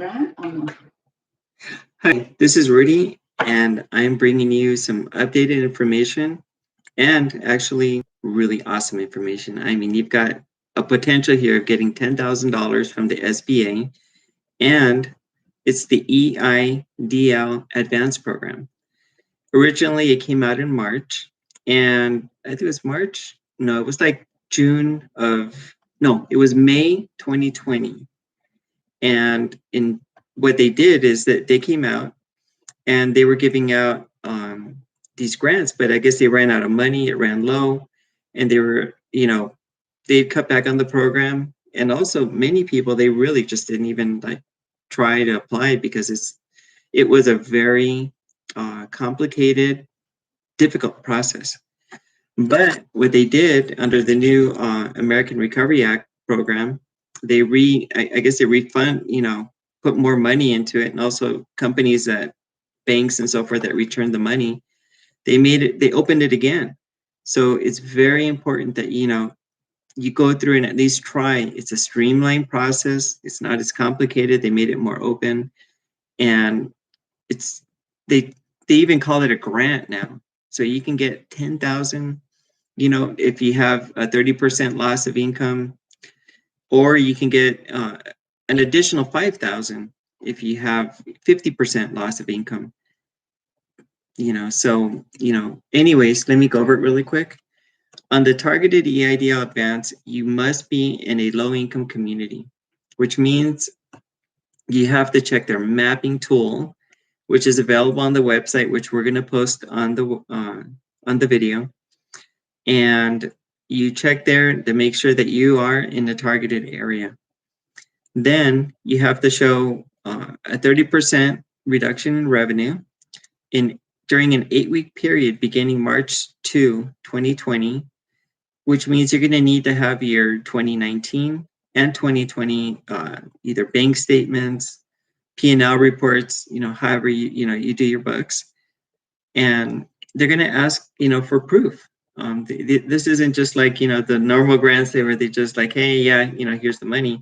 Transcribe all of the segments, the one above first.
grant or no? Hi, this is Rudy, and I'm bringing you some updated information and actually really awesome information. I mean, you've got a potential here of getting $10,000 from the SBA, and it's the EIDL Advanced Program. Originally, it came out in March, and I think it was March. No, it was like it was May 2020. And what they did is that they came out and they were giving out these grants, but I guess they ran out of money. It ran low, and they were, they cut back on the program. And also, many people, they really just didn't even like try to apply because it was a very complicated, difficult process. But what they did under the new American Recovery Act program, I guess they refund, put more money into it, and also companies that banks and so forth that return the money, they opened it again. So it's very important that you go through and at least try. It's a streamlined process. It's not as complicated. They made it more open, and it's they they even call it a grant now. So you can get 10,000, if you have a 30% loss of income, or you can get an additional 5,000 if you have 50% loss of income. Anyways, let me go over it really quick. On the targeted EIDL advance, you must be in a low income community, which means you have to check their mapping tool, which is available on the website, which we're going to post on the video. And you check there to make sure that you are in the targeted area. Then you have to show a 30% reduction in revenue during an 8-week period beginning March 2, 2020, which means you're going to need to have your 2019 and 2020 either bank statements, P&L reports, however you do your books. And they're going to ask, for proof. This isn't just like, the normal grants where they just like, hey, yeah, here's the money.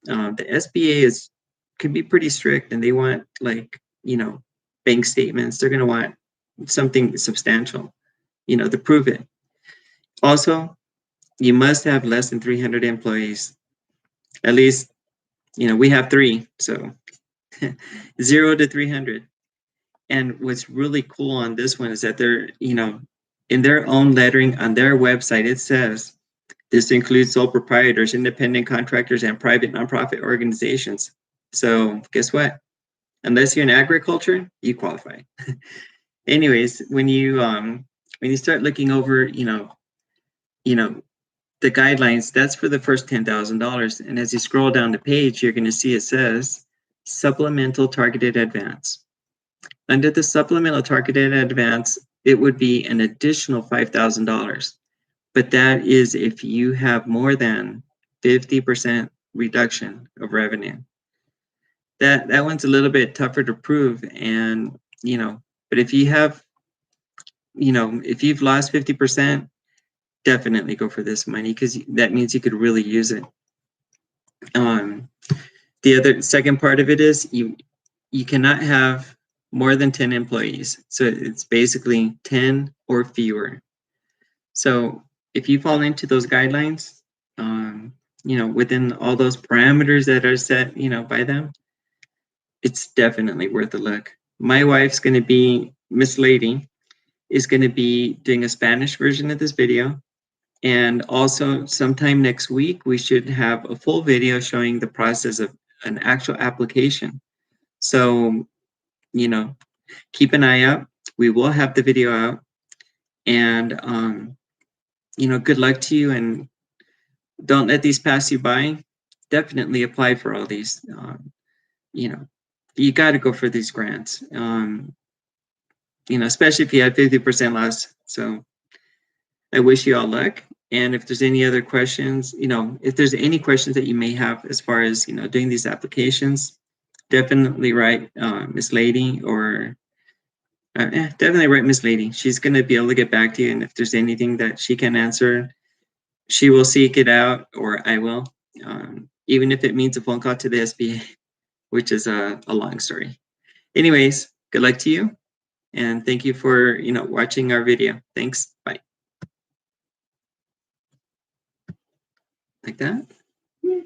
The SBA could be pretty strict, and they want bank statements. They're going to want something substantial, to prove it. Also, you must have less than 300 employees. At least, we have 3, so 0 to 300. And what's really cool on this one is that they're, in their own lettering on their website, it says this includes sole proprietors, independent contractors, and private nonprofit organizations. So guess what? Unless you're in agriculture, you qualify. Anyways, when you start looking over, the guidelines, that's for the first $10,000. And as you scroll down the page, you're going to see it says supplemental targeted advance. Under the supplemental targeted advance, it would be an additional $5,000. But that is if you have more than 50% reduction of revenue. That one's a little bit tougher to prove. And, but if you have, if you've lost 50%, definitely go for this money, because that means you could really use it. The other second part of it is you cannot have more than 10 employees. So it's basically 10 or fewer. So if you fall into those guidelines, within all those parameters that are set, by them, it's definitely worth a look. My wife's going to be, Miss Lady, is going to be doing a Spanish version of this video. And also sometime next week, we should have a full video showing the process of an actual application. So, keep an eye out. We will have the video out. And, good luck to you. And don't let these pass you by. Definitely apply for all these. You got to go for these grants. Especially if you have 50% loss. So I wish you all luck. And if there's any other questions, if there's any questions that you may have as far as, doing these applications, definitely write Miss Lady, or definitely write Miss Lady. She's going to be able to get back to you. And if there's anything that she can answer, she will seek it out, or I will, even if it means a phone call to the SBA. which is a long story. Anyways, good luck to you. And thank you for, watching our video. Thanks. Bye. Like that.